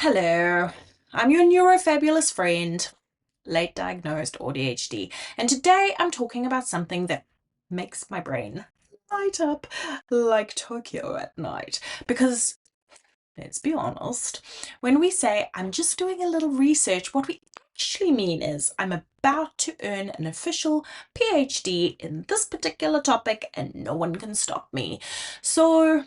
Hello, I'm your neurofabulous friend, late diagnosed AuDHD, and today I'm talking about something that makes my brain light up like Tokyo at night. Because, let's be honest, when we say I'm just doing a little research, what we actually mean is I'm about to earn an official PhD in this particular topic and no one can stop me. So,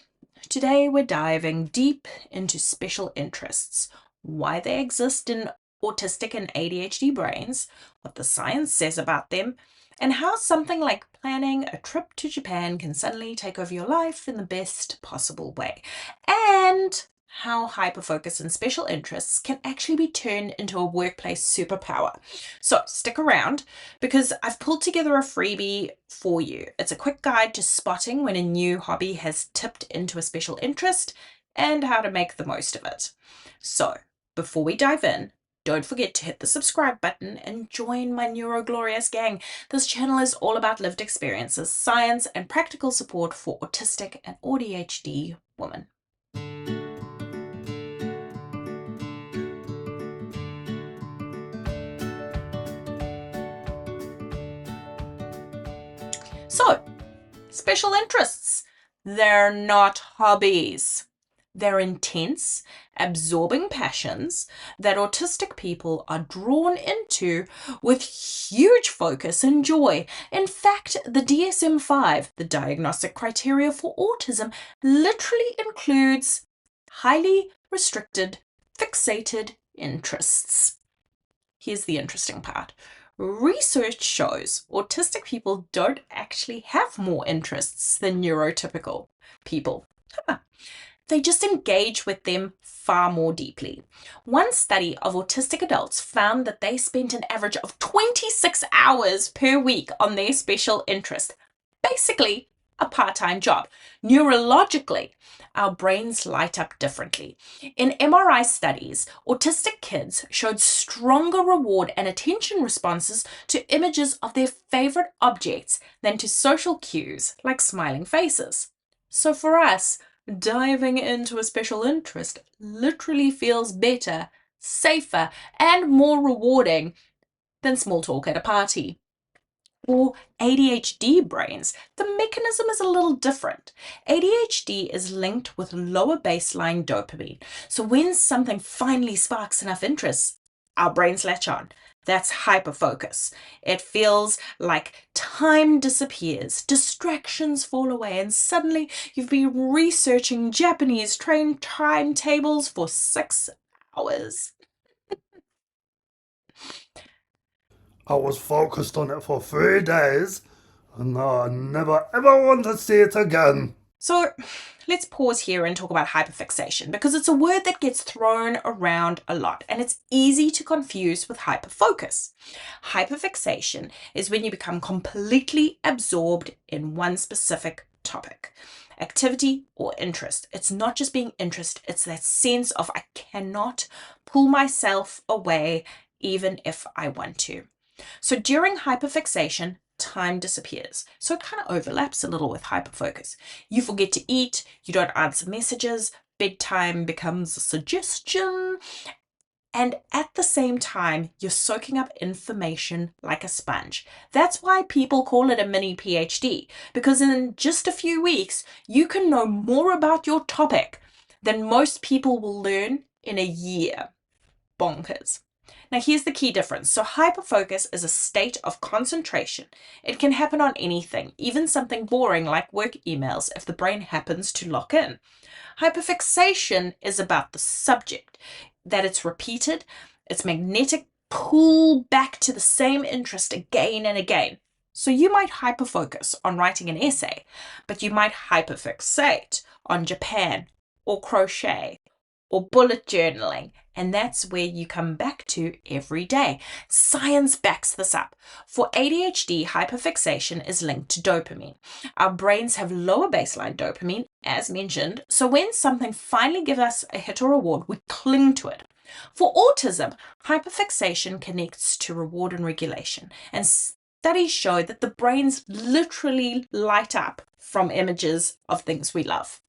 today we're diving deep into special interests, why they exist in autistic and ADHD brains, what the science says about them, and how something like planning a trip to Japan can suddenly take over your life in the best possible way, and how hyperfocus and special interests can actually be turned into a workplace superpower. So stick around because I've pulled together a freebie for you. It's a quick guide to spotting when a new hobby has tipped into a special interest and how to make the most of it. So before we dive in, don't forget to hit the subscribe button and join my Neuroglorious gang. This channel is all about lived experiences, science, and practical support for autistic and ADHD women. So, special interests. They're not hobbies. They're intense, absorbing passions that autistic people are drawn into with huge focus and joy. In fact, the DSM-5, the diagnostic criteria for autism, literally includes highly restricted, fixated interests. Here's the interesting part. Research shows autistic people don't actually have more interests than neurotypical people. They just engage with them far more deeply. One study of autistic adults found that they spent an average of 26 hours per week on their special interest. Basically, a part-time job. Neurologically, our brains light up differently. In MRI studies, autistic kids showed stronger reward and attention responses to images of their favorite objects than to social cues like smiling faces. So for us, diving into a special interest literally feels better, safer, and more rewarding than small talk at a party. For ADHD brains, the mechanism is a little different. ADHD is linked with lower baseline dopamine. So when something finally sparks enough interest, our brains latch on. That's hyperfocus. It feels like time disappears, distractions fall away, and suddenly you've been researching Japanese train timetables for 6 hours. I was focused on it for 3 days, and I never ever want to see it again. So let's pause here and talk about hyperfixation because it's a word that gets thrown around a lot and it's easy to confuse with hyperfocus. Hyperfixation is when you become completely absorbed in one specific topic, activity, or interest. It's not just being interested, it's that sense of I cannot pull myself away even if I want to. So during hyperfixation, time disappears. So it kind of overlaps a little with hyperfocus. You forget to eat, you don't answer messages, bedtime becomes a suggestion, and at the same time, you're soaking up information like a sponge. That's why people call it a mini PhD, because in just a few weeks, you can know more about your topic than most people will learn in a year. Bonkers. Now, here's the key difference. So, hyperfocus is a state of concentration. It can happen on anything, even something boring like work emails, if the brain happens to lock in. Hyperfixation is about the subject, that it's repeated, it's magnetic pull back to the same interest again and again. So, you might hyperfocus on writing an essay, but you might hyperfixate on Japan or crochet or bullet journaling, and that's where you come back to every day. Science backs this up. For ADHD, hyperfixation is linked to dopamine. Our brains have lower baseline dopamine, as mentioned, so when something finally gives us a hit or reward, we cling to it. For autism, hyperfixation connects to reward and regulation, and studies show that the brains literally light up from images of things we love.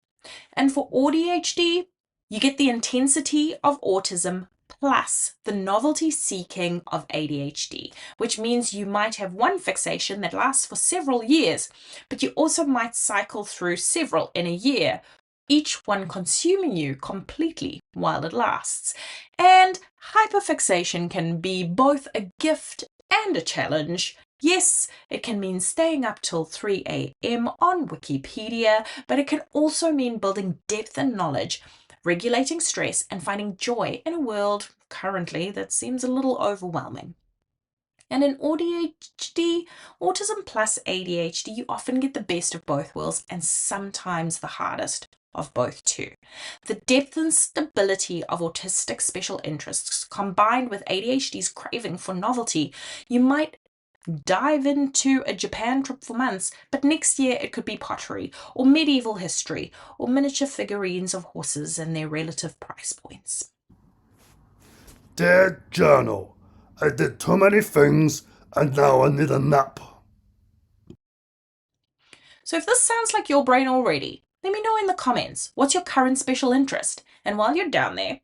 And for AuDHD, You get the intensity of autism plus the novelty-seeking of ADHD, which means you might have one fixation that lasts for several years, but you also might cycle through several in a year, each one consuming you completely while it lasts. And hyperfixation can be both a gift and a challenge. Yes, it can mean staying up till 3 a.m. on Wikipedia, but it can also mean building depth and knowledge, regulating stress, and finding joy in a world currently that seems a little overwhelming. And in AuDHD, autism plus ADHD, you often get the best of both worlds and sometimes the hardest of both too. The depth and stability of autistic special interests combined with ADHD's craving for novelty, you might dive into a Japan trip for months, but next year it could be pottery or medieval history or miniature figurines of horses and their relative price points. Dear journal, I did too many things and now I need a nap. So if this sounds like your brain already, let me know in the comments what's your current special interest. And while you're down there,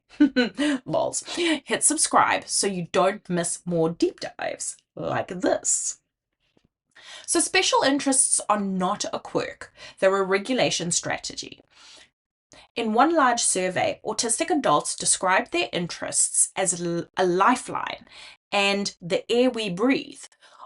lols, hit subscribe so you don't miss more deep dives like this. So special interests are not a quirk, they're a regulation strategy. In one large survey, autistic adults described their interests as a lifeline and the air we breathe.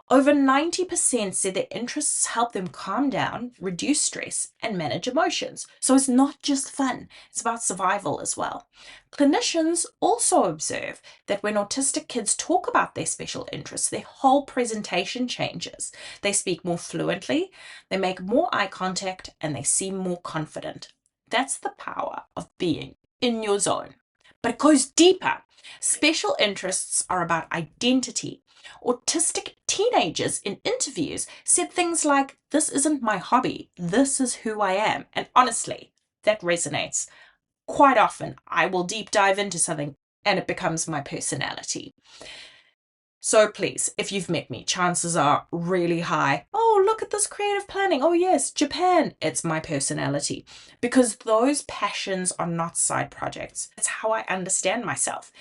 Over 90% said their interests help them calm down, reduce stress, and manage emotions. So it's not just fun, it's about survival as well. Clinicians also observe that when autistic kids talk about their special interests, their whole presentation changes. They speak more fluently, they make more eye contact, and they seem more confident. That's the power of being in your zone. But it goes deeper. Special interests are about identity. Autistic teenagers in interviews said things like, "This isn't my hobby, this is who I am." And honestly, that resonates. Quite often, I will deep dive into something and it becomes my personality. So please, if you've met me, chances are really high. Oh, look at this creative planning. Oh yes, Japan. It's my personality. Because those passions are not side projects. It's how I understand myself.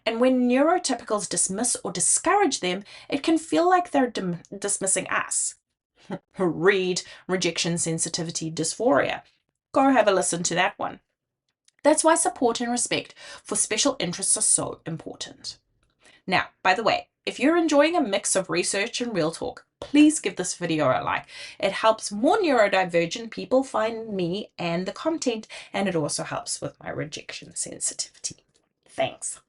And when neurotypicals dismiss or discourage them, it can feel like they're dismissing us. Read rejection sensitivity dysphoria. Go have a listen to that one. That's why support and respect for special interests are so important. Now, by the way, if you're enjoying a mix of research and real talk, please give this video a like. It helps more neurodivergent people find me and the content, and it also helps with my rejection sensitivity. Thanks.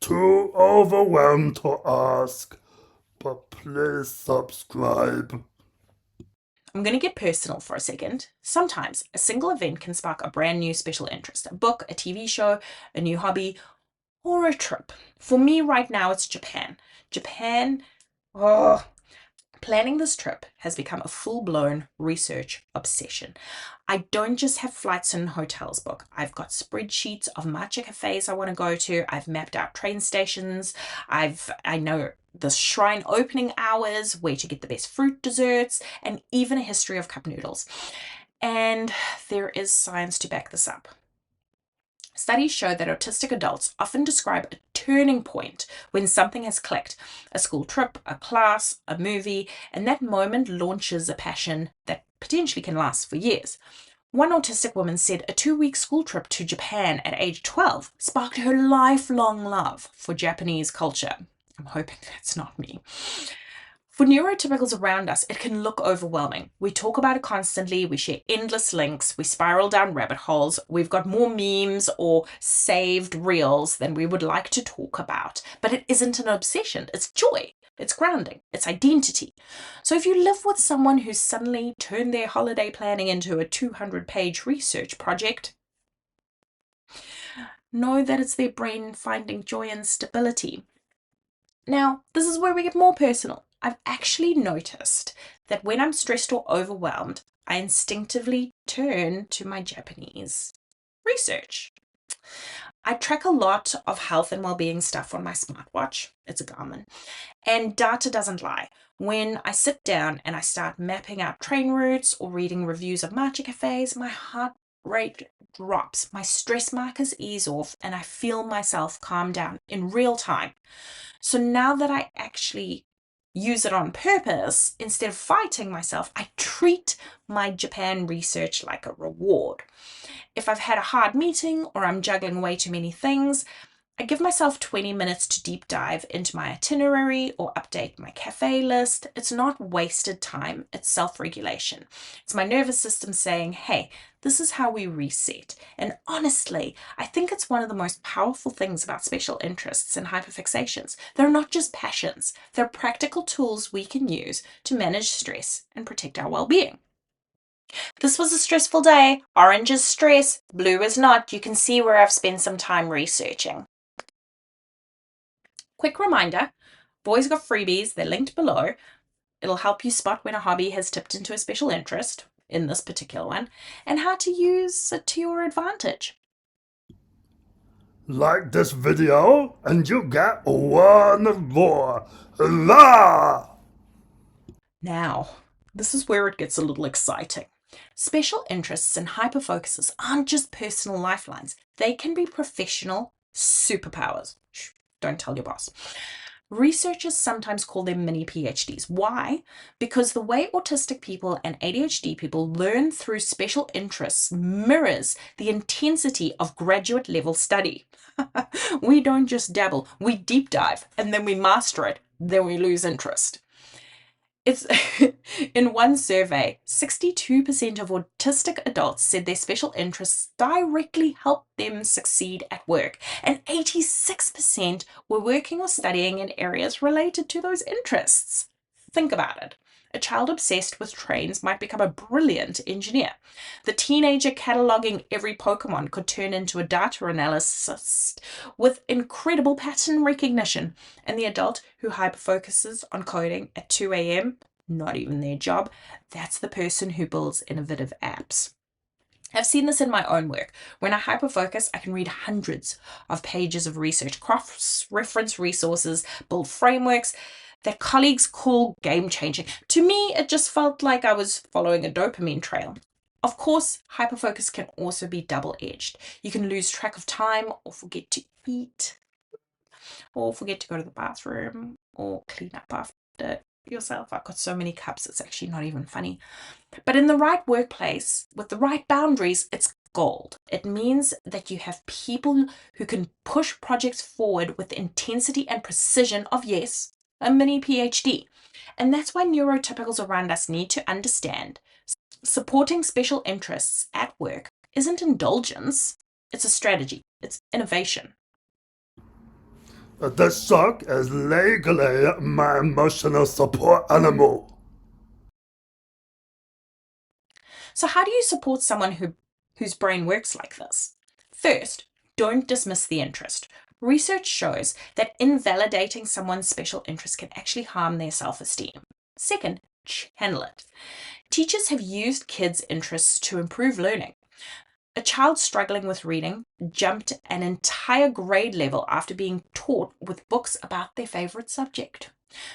Too overwhelmed to ask, but please subscribe. I'm going to get personal for a second. Sometimes a single event can spark a brand new special interest, a book, a TV show, a new hobby, or a trip. For me right now, it's Japan. Planning this trip has become a full-blown research obsession. I don't just have flights and hotels booked. I've got spreadsheets of matcha cafes I want to go to. I've mapped out train stations. I know the shrine opening hours, where to get the best fruit desserts, and even a history of cup noodles. And there is science to back this up. Studies show that autistic adults often describe a turning point when something has clicked. A school trip, a class, a movie, and that moment launches a passion that potentially can last for years. One autistic woman said a 2-week school trip to Japan at age 12 sparked her lifelong love for Japanese culture. I'm hoping that's not me. For neurotypicals around us, it can look overwhelming. We talk about it constantly, we share endless links, we spiral down rabbit holes, we've got more memes or saved reels than we would like to talk about. But it isn't an obsession, it's joy, it's grounding, it's identity. So if you live with someone who's suddenly turned their holiday planning into a 200-page research project, know that it's their brain finding joy and stability. Now, this is where we get more personal. I've actually noticed that when I'm stressed or overwhelmed, I instinctively turn to my Japanese research. I track a lot of health and well-being stuff on my smartwatch. It's a Garmin. And data doesn't lie. When I sit down and I start mapping out train routes or reading reviews of matcha cafes, my heart rate drops, my stress markers ease off, and I feel myself calm down in real time. So now that I actually use it on purpose, instead of fighting myself, I treat my Japan research like a reward. If I've had a hard meeting or I'm juggling way too many things, I give myself 20 minutes to deep dive into my itinerary or update my cafe list. It's not wasted time, it's self-regulation. It's my nervous system saying, hey, this is how we reset. And honestly, I think it's one of the most powerful things about special interests and hyperfixations. They're not just passions, they're practical tools we can use to manage stress and protect our well-being. This was a stressful day. Orange is stress, blue is not. You can see where I've spent some time researching. Quick reminder, boys got freebies, they're linked below. It'll help you spot when a hobby has tipped into a special interest, in this particular one, and how to use it to your advantage. Like this video and you get one more. La! Now, this is where it gets a little exciting. Special interests and hyperfocuses aren't just personal lifelines. They can be professional superpowers. Shh, don't tell your boss. Researchers sometimes call them mini PhDs. Why? Because the way autistic people and ADHD people learn through special interests mirrors the intensity of graduate level study. We don't just dabble, we deep dive, and then we master it, then we lose interest. It's in one survey, 62% of autistic adults said their special interests directly helped them succeed at work, and 86% were working or studying in areas related to those interests. Think about it. A child obsessed with trains might become a brilliant engineer. The teenager cataloging every Pokemon could turn into a data analyst with incredible pattern recognition. And the adult who hyperfocuses on coding at 2 a.m., not even their job, that's the person who builds innovative apps. I've seen this in my own work. When I hyperfocus, I can read hundreds of pages of research, cross-reference resources, build frameworks that colleagues call game-changing. To me, it just felt like I was following a dopamine trail. Of course, hyperfocus can also be double-edged. You can lose track of time or forget to eat, or forget to go to the bathroom, or clean up after yourself. I've got so many cups, it's actually not even funny. But in the right workplace, with the right boundaries, it's gold. It means that you have people who can push projects forward with the intensity and precision of, yes, a mini PhD. And that's why neurotypicals around us need to understand supporting special interests at work isn't indulgence, it's a strategy, it's innovation. This dog is legally my emotional support animal. So how do you support someone whose brain works like this? First, don't dismiss the interest. Research shows that invalidating someone's special interest can actually harm their self-esteem. Second, channel it. Teachers have used kids' interests to improve learning. A child struggling with reading jumped an entire grade level after being taught with books about their favorite subject.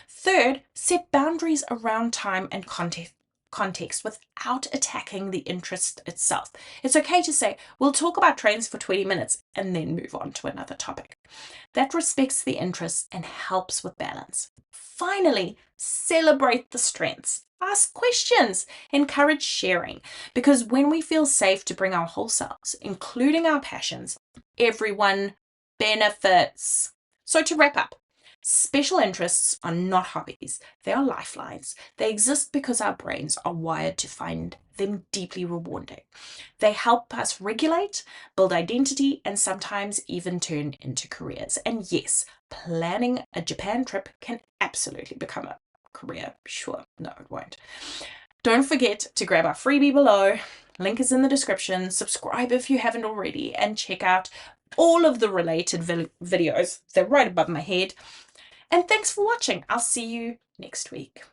Third, set boundaries around time and context without attacking the interest itself. It's okay to say, we'll talk about trains for 20 minutes and then move on to another topic. That respects the interests and helps with balance. Finally, celebrate the strengths. Ask questions, encourage sharing, because when we feel safe to bring our whole selves, including our passions, everyone benefits. So to wrap up, special interests are not hobbies, they are lifelines. They exist because our brains are wired to find them deeply rewarding. They help us regulate, build identity, and sometimes even turn into careers. And yes, planning a Japan trip can absolutely become a career. Sure, no, it won't. Don't forget to grab our freebie below. Link is in the description. Subscribe if you haven't already, and check out all of the related videos. They're right above my head. And thanks for watching. I'll see you next week.